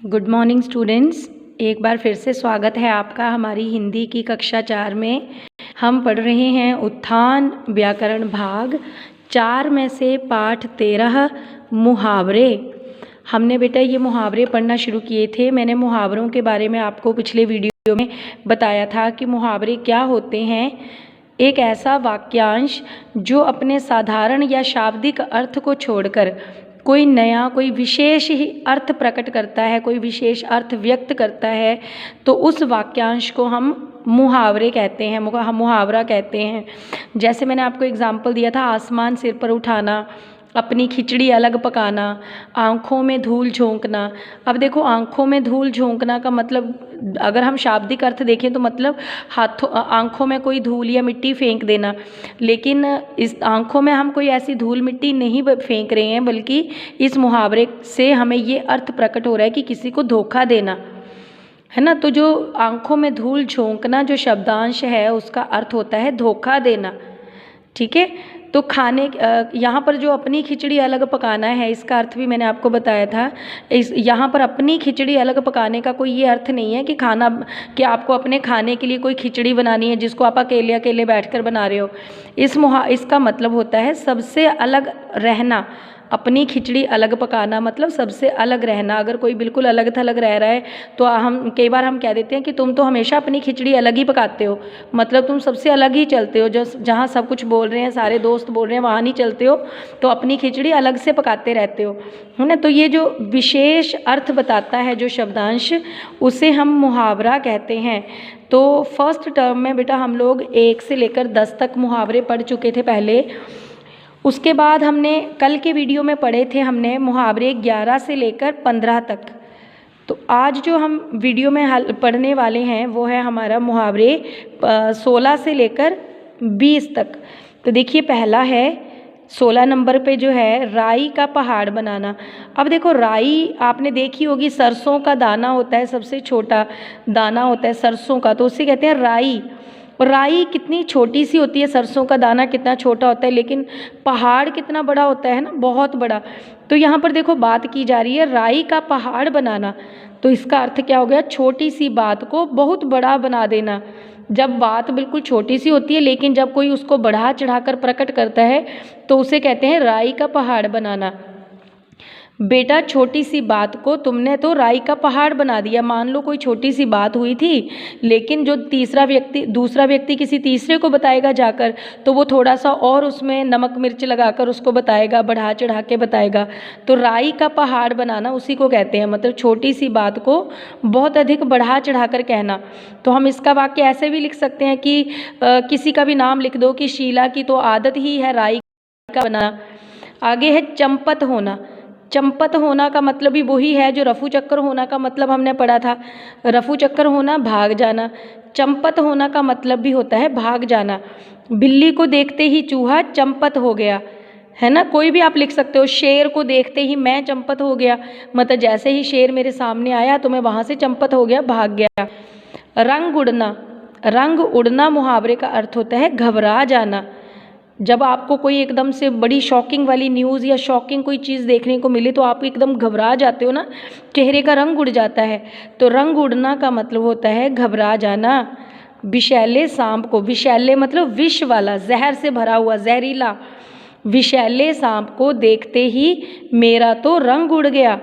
Good morning students. एक बार फिर से स्वागत है आपका हमारी हिंदी की कक्षा 4 में। हम पढ़ रहे हैं उत्थान व्याकरण भाग 4 में से पाठ 13 मुहावरे। हमने बेटा ये मुहावरे पढ़ना शुरू किए थे। मैंने मुहावरों के बारे में आपको पिछले वीडियो में बताया था कि मुहावरे क्या होते हैं। एक ऐसा वाक्यांश जो अपने साधारण या शाब्दिक अर्थ को छोड़कर कोई नया कोई विशेष ही अर्थ प्रकट करता है, कोई विशेष अर्थ व्यक्त करता है, तो उस वाक्यांश को हम मुहावरे कहते हैं, मुहावरा कहते हैं। जैसे मैंने आपको एग्जाम्पल दिया था, आसमान सिर पर उठाना, अपनी खिचड़ी अलग पकाना, आँखों में धूल झोंकना। अब देखो, आँखों में धूल झोंकना का मतलब अगर हम शाब्दिक अर्थ देखें तो मतलब आँखों में कोई धूल या मिट्टी फेंक देना, लेकिन इस आँखों में हम कोई ऐसी धूल मिट्टी नहीं फेंक रहे हैं, बल्कि इस मुहावरे से हमें ये अर्थ प्रकट हो रहा है कि किसी को धोखा देना है ना। तो जो आँखों में धूल झोंकना जो शब्दांश है उसका अर्थ होता है धोखा देना। ठीक है, तो यहाँ पर जो अपनी खिचड़ी अलग पकाना है, इसका अर्थ भी मैंने आपको बताया था। यहाँ पर अपनी खिचड़ी अलग पकाने का कोई ये अर्थ नहीं है कि आपको अपने खाने के लिए कोई खिचड़ी बनानी है जिसको आप अकेले अकेले बैठकर बना रहे हो। इसका मतलब होता है सबसे अलग रहना। अपनी खिचड़ी अलग पकाना मतलब सबसे अलग रहना। अगर कोई बिल्कुल अलग थलग रह रहा है तो कई बार हम कह देते हैं कि तुम तो हमेशा अपनी खिचड़ी अलग ही पकाते हो, मतलब तुम सबसे अलग ही चलते हो। जहाँ सब कुछ बोल रहे हैं, सारे दोस्त बोल रहे हैं, वहाँ नहीं चलते हो, तो अपनी खिचड़ी अलग से पकाते रहते हो, है ना। तो ये जो विशेष अर्थ बताता है जो शब्दांश, उसे हम मुहावरा कहते हैं। तो फर्स्ट टर्म में बेटा हम लोग 1 से लेकर 10 तक मुहावरे पढ़ चुके थे पहले। उसके बाद हमने कल के वीडियो में पढ़े थे हमने मुहावरे 11 से लेकर 15 तक। तो आज जो हम वीडियो में पढ़ने वाले हैं वो है हमारा मुहावरे 16 से लेकर 20 तक। तो देखिए, पहला है 16 नंबर पे जो है राई का पहाड़ बनाना। अब देखो, राई आपने देखी होगी, सरसों का दाना होता है, सबसे छोटा दाना होता है सरसों का, तो उसे कहते हैं राई। और राई कितनी छोटी सी होती है, सरसों का दाना कितना छोटा होता है, लेकिन पहाड़ कितना बड़ा होता है ना, बहुत बड़ा। तो यहाँ पर देखो बात की जा रही है राई का पहाड़ बनाना। तो इसका अर्थ क्या हो गया? छोटी सी बात को बहुत बड़ा बना देना। जब बात बिल्कुल छोटी सी होती है लेकिन जब कोई उसको बढ़ा चढ़ाकर प्रकट करता है तो उसे कहते हैं राई का पहाड़ बनाना। बेटा, छोटी सी बात को तुमने तो राई का पहाड़ बना दिया। मान लो कोई छोटी सी बात हुई थी, लेकिन जो दूसरा व्यक्ति किसी तीसरे को बताएगा जाकर, तो वो थोड़ा सा और उसमें नमक मिर्च लगाकर उसको बताएगा, बढ़ा चढ़ा के बताएगा। तो राई का पहाड़ बनाना उसी को कहते हैं, मतलब छोटी सी बात को बहुत अधिक बढ़ा चढ़ा कर कहना। तो हम इसका वाक्य ऐसे भी लिख सकते हैं कि किसी का भी नाम लिख दो कि शीला की तो आदत ही है राई का बनाना। आगे है चंपत होना। चंपत होना का मतलब भी वही है जो रफू चक्कर होना का मतलब हमने पढ़ा था। रफू चक्कर होना, भाग जाना। चंपत होना का मतलब भी होता है भाग जाना। बिल्ली को देखते ही चूहा चंपत हो गया, है ना। कोई भी आप लिख सकते हो। शेर को देखते ही मैं चंपत हो गया, मतलब जैसे ही शेर मेरे सामने आया तो मैं वहाँ से चंपत हो गया, भाग गया। रंग उड़ना। रंग उड़ना मुहावरे का अर्थ होता है घबरा जाना। जब आपको कोई एकदम से बड़ी शॉकिंग वाली न्यूज़ या शॉकिंग कोई चीज़ देखने को मिले तो आप एकदम घबरा जाते हो ना, चेहरे का रंग उड़ जाता है। तो रंग उड़ना का मतलब होता है घबरा जाना। विषैले सांप को, विषैले मतलब विष वाला, जहर से भरा हुआ, जहरीला। विषैले सांप को देखते ही मेरा तो रंग उड़ गया।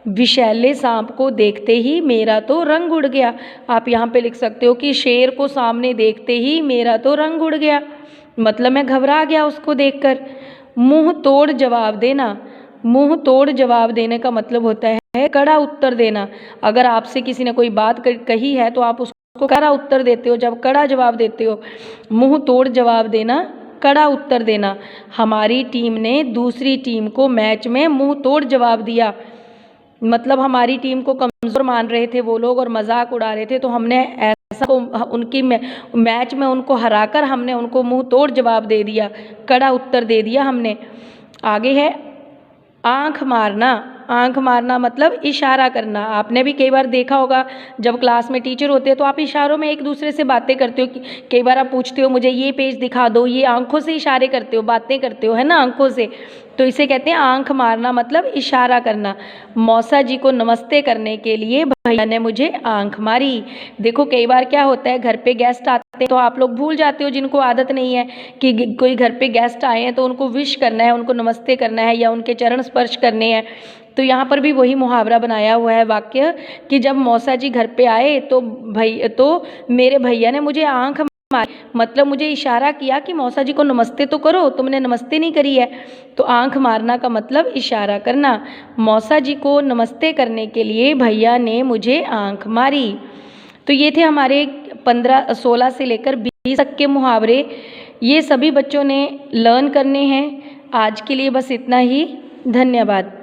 विषैले सांप को देखते ही मेरा तो रंग उड़ गया। आप यहाँ पे लिख सकते हो कि शेर को सामने देखते ही मेरा तो रंग उड़ गया, मतलब मैं घबरा गया उसको देखकर। मुंह तोड़ जवाब देना। मुंह तोड़ जवाब देने का मतलब होता है कड़ा उत्तर देना। अगर आपसे किसी ने कोई बात कही है तो आप उसको कड़ा उत्तर देते हो, जब कड़ा जवाब देते हो। मुंह तोड़ जवाब देना, कड़ा उत्तर देना। हमारी टीम ने दूसरी टीम को मैच में मुंह तोड़ जवाब दिया, मतलब हमारी टीम को कमज़ोर मान रहे थे वो लोग और मजाक उड़ा रहे थे, तो हमने ऐसा उनकी मैच में उनको हराकर हमने उनको मुंह तोड़ जवाब दे दिया, कड़ा उत्तर दे दिया हमने। आगे है आंख मारना। आंख मारना मतलब इशारा करना। आपने भी कई बार देखा होगा, जब क्लास में टीचर होते हैं तो आप इशारों में एक दूसरे से बातें करते हो कि कई बार आप पूछते हो मुझे ये पेज दिखा दो, ये आंखों से इशारे करते हो, बातें करते हो, है ना, आंखों से। तो इसे कहते हैं आंख मारना मतलब इशारा करना। मौसा जी को नमस्ते करने के लिए भैया ने मुझे आंख मारी। देखो कई बार क्या होता है, घर पे गेस्ट आते हैं तो आप लोग भूल जाते हो, जिनको आदत नहीं है कि कोई घर पे गेस्ट आए हैं तो उनको विश करना है, उनको नमस्ते करना है या उनके चरण स्पर्श करने हैं। तो यहाँ पर भी वही मुहावरा बनाया हुआ है वाक्य कि जब मौसा जी घर पे आए तो मेरे भैया ने मुझे आंख मारी, मतलब मुझे इशारा किया कि मौसा जी को नमस्ते तो करो, तुमने नमस्ते नहीं करी है। तो आंख मारना का मतलब इशारा करना। मौसा जी को नमस्ते करने के लिए भैया ने मुझे आंख मारी। तो ये थे हमारे 16 से लेकर 20 तक के मुहावरे। ये सभी बच्चों ने लर्न करने हैं। आज के लिए बस इतना ही। धन्यवाद।